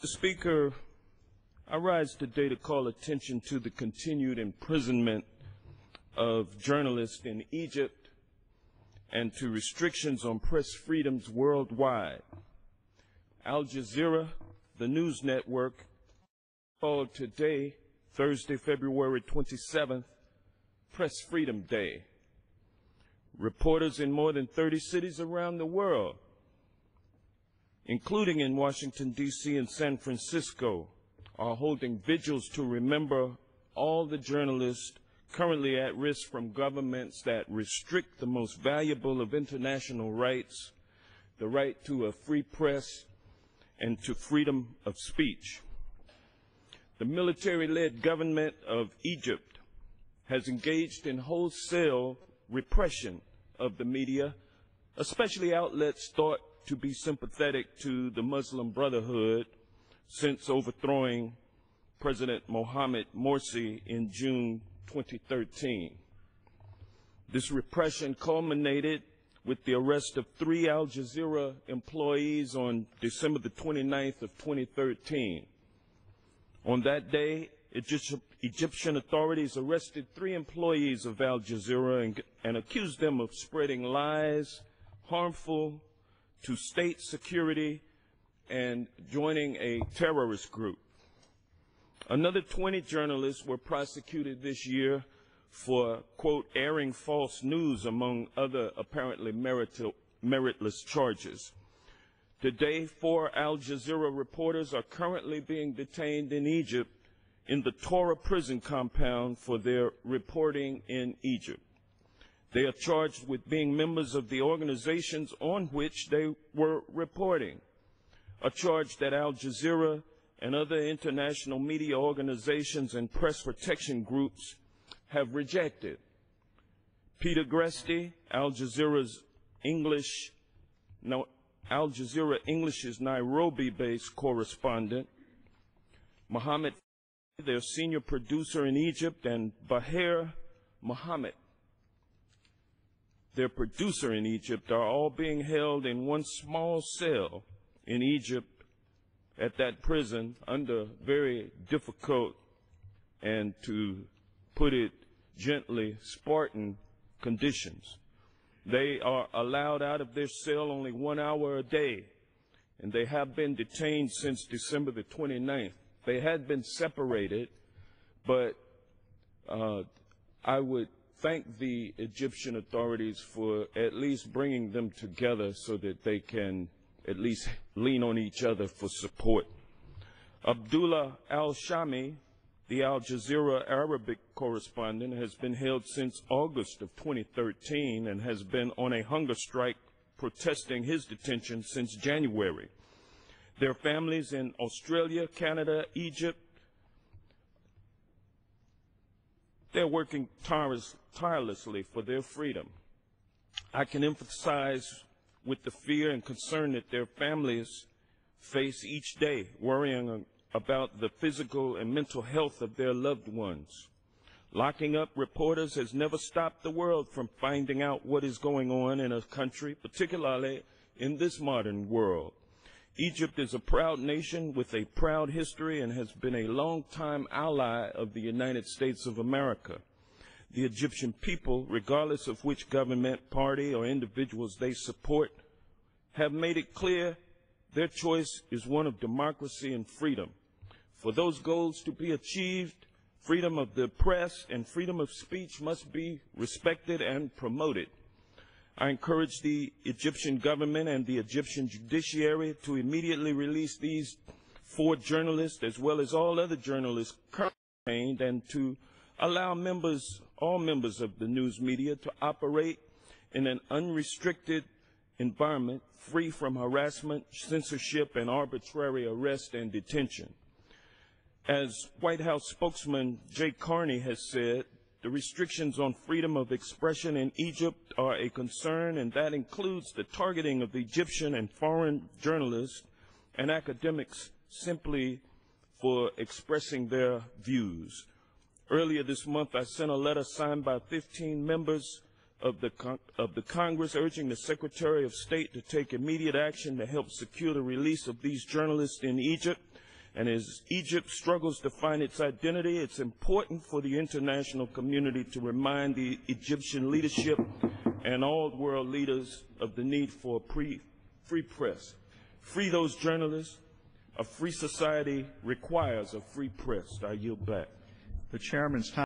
Mr. Speaker, I rise today to call attention to the continued imprisonment of journalists in Egypt and to restrictions on press freedoms worldwide. Al Jazeera, the news network, called today, Thursday, February 27th, Press Freedom Day. Reporters in more than 30 cities around the world, including in Washington, D.C. and San Francisco, are holding vigils to remember all the journalists currently at risk from governments that restrict the most valuable of international rights, the right to a free press and to freedom of speech. The military-led government of Egypt has engaged in wholesale repression of the media, especially outlets thought to be sympathetic to the Muslim Brotherhood, since overthrowing President Mohamed Morsi in June 2013. This repression culminated with the arrest of 3 Al Jazeera employees on December the 29th of 2013. On that day, Egyptian authorities arrested 3 employees of Al Jazeera and accused them of spreading lies harmful to state security and joining a terrorist group. Another 20 journalists were prosecuted this year for, quote, airing false news, among other apparently meritless charges. Today, 4 Al Jazeera reporters are currently being detained in Egypt in the Torah prison compound for their reporting in Egypt. They are charged with being members of the organizations on which they were reporting, a charge that Al Jazeera and other international media organizations and press protection groups have rejected. Peter Gresti, Al Jazeera English's Nairobi-based correspondent, Mohammed, their senior producer in Egypt, and Baher Mohammed, their producer in Egypt, are all being held in one small cell in Egypt at that prison under very difficult and, to put it gently, Spartan conditions. They are allowed out of their cell only 1 hour a day, and they have been detained since December the 29th. They had been separated, but I would thank the Egyptian authorities for at least bringing them together so that they can at least lean on each other for support. Abdullah al-Shami, the Al Jazeera Arabic correspondent, has been held since August of 2013 and has been on a hunger strike protesting his detention since January. Their families in Australia, Canada, Egypt, they're working tirelessly for their freedom. I can emphasize with the fear and concern that their families face each day, worrying about the physical and mental health of their loved ones. Locking up reporters has never stopped the world from finding out what is going on in a country, particularly in this modern world. Egypt is a proud nation with a proud history and has been a long-time ally of the United States of America. The Egyptian people, regardless of which government, party, or individuals they support, have made it clear their choice is one of democracy and freedom. For those goals to be achieved, freedom of the press and freedom of speech must be respected and promoted. I encourage the Egyptian government and the Egyptian judiciary to immediately release these 4 journalists, as well as all other journalists currently detained, and to allow all members of the news media to operate in an unrestricted environment free from harassment, censorship, and arbitrary arrest and detention. As White House spokesman Jay Carney has said, the restrictions on freedom of expression in Egypt are a concern, and that includes the targeting of Egyptian and foreign journalists and academics simply for expressing their views. Earlier this month, I sent a letter signed by 15 members of the Congress urging the Secretary of State to take immediate action to help secure the release of these journalists in Egypt And as Egypt struggles to find its identity, it's important for the international community to remind the Egyptian leadership and all world leaders of the need for a free press. Free those journalists. A free society requires a free press. I yield back. The chairman's time.